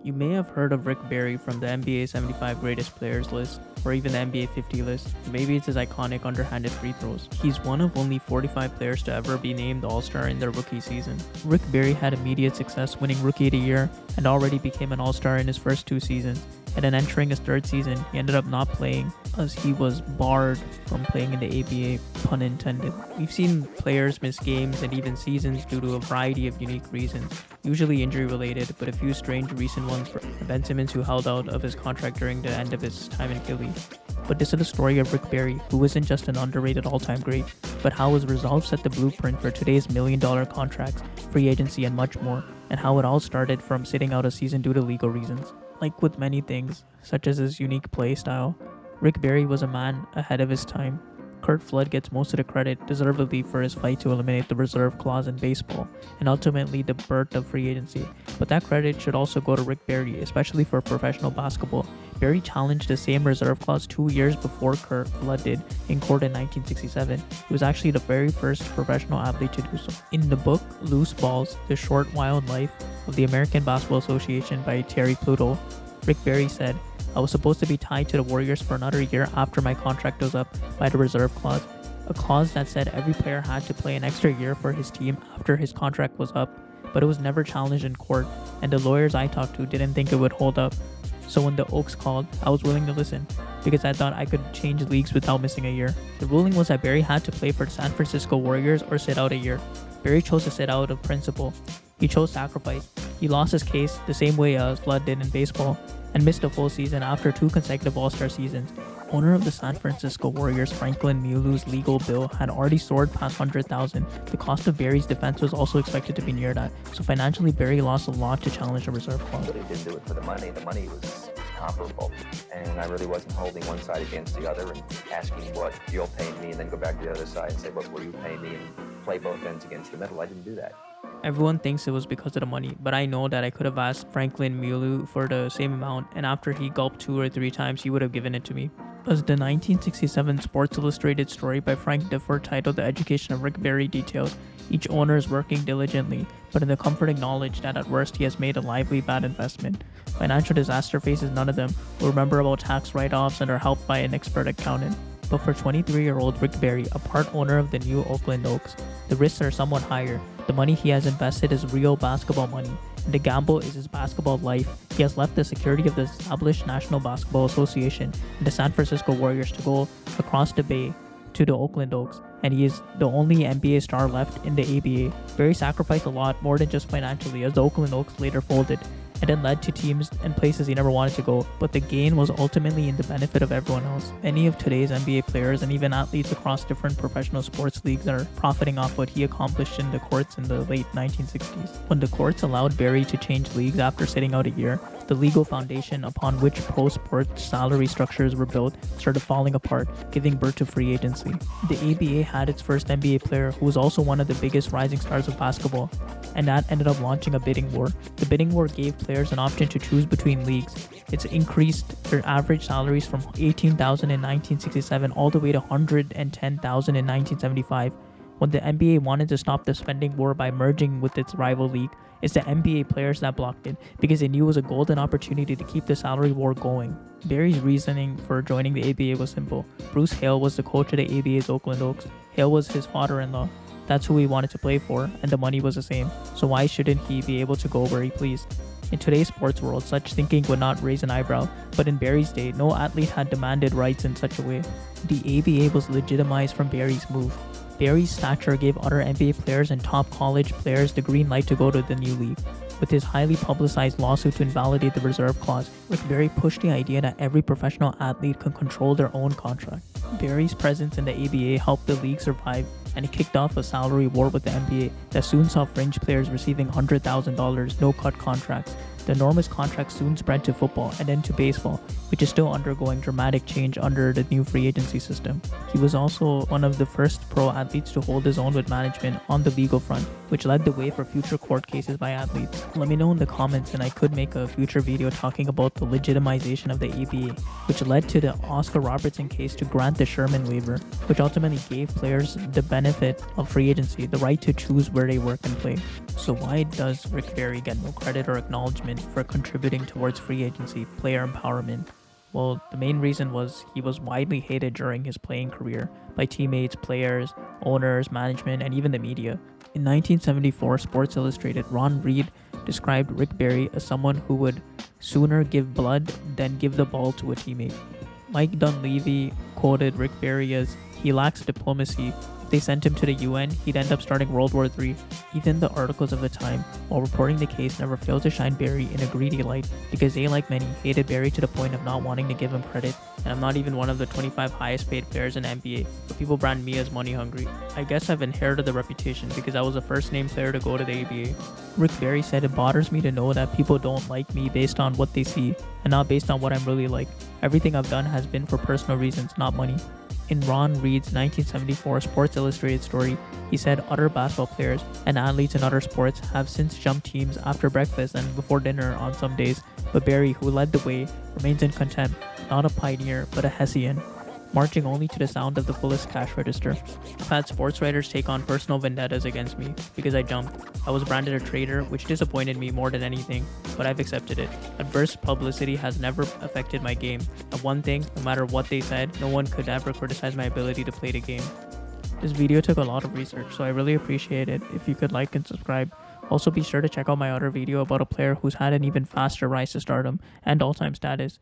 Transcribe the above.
You may have heard of Rick Barry from the NBA 75 greatest players list, or even the NBA 50 list. Maybe it's his iconic underhanded free throws. He's one of only 45 players to ever be named All-Star in their rookie season. Rick Barry had immediate success winning Rookie of the Year and already became an All-Star in his first 2 seasons. And then entering his third season, he ended up not playing as he was barred from playing in the ABA, pun intended. We've seen players miss games and even seasons due to a variety of unique reasons, usually injury related, but a few strange recent ones for Ben Simmons, who held out of his contract during the end of his time in Philly. But this is the story of Rick Barry, who isn't just an underrated all-time great, but how his results set the blueprint for today's million-dollar contracts, free agency, and much more, and how it all started from sitting out a season due to legal reasons. Like with many things, such as his unique play style, Rick Barry was a man ahead of his time. Curt Flood gets most of the credit, deservedly, for his fight to eliminate the reserve clause in baseball, and ultimately the birth of free agency. But that credit should also go to Rick Barry, especially for professional basketball. Barry challenged the same reserve clause 2 years before Curt Flood did in court in 1967. He was actually the very first professional athlete to do so. In the book Loose Balls, The Short Wild Life of the American Basketball Association by Terry Pluto, Rick Barry said, "I was supposed to be tied to the Warriors for another year after my contract was up by the reserve clause, a clause that said every player had to play an extra year for his team after his contract was up, but it was never challenged in court, and the lawyers I talked to didn't think it would hold up. So when the Oaks called, I was willing to listen, because I thought I could change leagues without missing a year." The ruling was that Barry had to play for the San Francisco Warriors or sit out a year. Barry chose to sit out of principle. He chose sacrifice. He lost his case the same way as Flood did in baseball, and missed a full season after 2 consecutive All-Star seasons. Owner of the San Francisco Warriors, Franklin Milu's legal bill had already soared past $100,000. The cost of Barry's defense was also expected to be near that, so financially Barry lost a lot to challenge the reserve clause. But he didn't do it for the money. The money was comparable, and I really wasn't holding one side against the other and asking what you'll pay me and then go back to the other side and say, what will you pay me, and play both ends against the middle. I didn't do that. Everyone thinks it was because of the money, but I know that I could have asked Franklin Milu for the same amount, and after he gulped 2 or 3 times, he would have given it to me. As the 1967 Sports Illustrated story by Frank Deford titled The Education of Rick Barry details, each owner is working diligently, but in the comforting knowledge that at worst he has made a lively bad investment. Financial disaster faces none of them, will remember about tax write-offs and are helped by an expert accountant. But for 23-year-old Rick Barry, a part owner of the new Oakland Oaks, the risks are somewhat higher. The money he has invested is real basketball money, and the gamble is his basketball life. He has left the security of the established National Basketball Association and the San Francisco Warriors to go across the bay to the Oakland Oaks, and he is the only NBA star left in the ABA. Barry sacrificed a lot more than just financially, as the Oakland Oaks later folded, and then led to teams and places he never wanted to go, but the gain was ultimately in the benefit of everyone else. Many of today's NBA players and even athletes across different professional sports leagues are profiting off what he accomplished in the courts in the late 1960s. When the courts allowed Barry to change leagues after sitting out a year, the legal foundation upon which pro sports salary structures were built started falling apart, giving birth to free agency. The ABA had its first NBA player, who was also one of the biggest rising stars of basketball, and that ended up launching a bidding war. The bidding war gave players an option to choose between leagues. It's increased their average salaries from $18,000 in 1967 all the way to $110,000 in 1975. When the NBA wanted to stop the spending war by merging with its rival league, it's the NBA players that blocked it, because they knew it was a golden opportunity to keep the salary war going. Barry's reasoning for joining the ABA was simple. Bruce Hale was the coach of the ABA's Oakland Oaks. Hale was his father-in-law. That's who he wanted to play for, and the money was the same. So why shouldn't he be able to go where he pleased? In today's sports world, such thinking would not raise an eyebrow, but in Barry's day, no athlete had demanded rights in such a way. The ABA was legitimized from Barry's move. Barry's stature gave other NBA players and top college players the green light to go to the new league. With his highly publicized lawsuit to invalidate the reserve clause, Rick Barry pushed the idea that every professional athlete can control their own contract. Barry's presence in the ABA helped the league survive, and it kicked off a salary war with the NBA that soon saw fringe players receiving $100,000 no-cut contracts. The enormous contract soon spread to football and then to baseball, which is still undergoing dramatic change under the new free agency system. He was also one of the first pro athletes to hold his own with management on the legal front, which led the way for future court cases by athletes. Let me know in the comments, and I could make a future video talking about the legitimization of the ABA, which led to the Oscar Robertson case to grant the Sherman waiver, which ultimately gave players the benefit of free agency, the right to choose where they work and play. So why does Rick Barry get no credit or acknowledgement for contributing towards free agency, player empowerment? Well, the main reason was he was widely hated during his playing career by teammates, players, owners, management, and even the media. In 1974, Sports Illustrated Ron Reid described Rick Barry as someone who would sooner give blood than give the ball to a teammate. Mike Dunleavy quoted Rick Barry as, "He lacks diplomacy. If they sent him to the UN, he'd end up starting World War III." Even the articles of the time, while reporting the case, never failed to shine Barry in a greedy light because they, like many, hated Barry to the point of not wanting to give him credit. And I'm not even one of the 25 highest paid players in the NBA, but people brand me as money hungry. I guess I've inherited the reputation because I was the first name player to go to the ABA. Rick Barry said, "It bothers me to know that people don't like me based on what they see and not based on what I'm really like. Everything I've done has been for personal reasons, not money." In Ron Reid's 1974 Sports Illustrated story, he said other basketball players and athletes in other sports have since jumped teams after breakfast and before dinner on some days, but Barry, who led the way, remains in contempt, not a pioneer, but a Hessian, marching only to the sound of the fullest cash register. I've had sports writers take on personal vendettas against me because I jumped. I was branded a traitor, which disappointed me more than anything, but I've accepted it. Adverse publicity has never affected my game. And one thing, no matter what they said, no one could ever criticize my ability to play the game. This video took a lot of research, so I really appreciate it if you could like and subscribe. Also be sure to check out my other video about a player who's had an even faster rise to stardom and all-time status.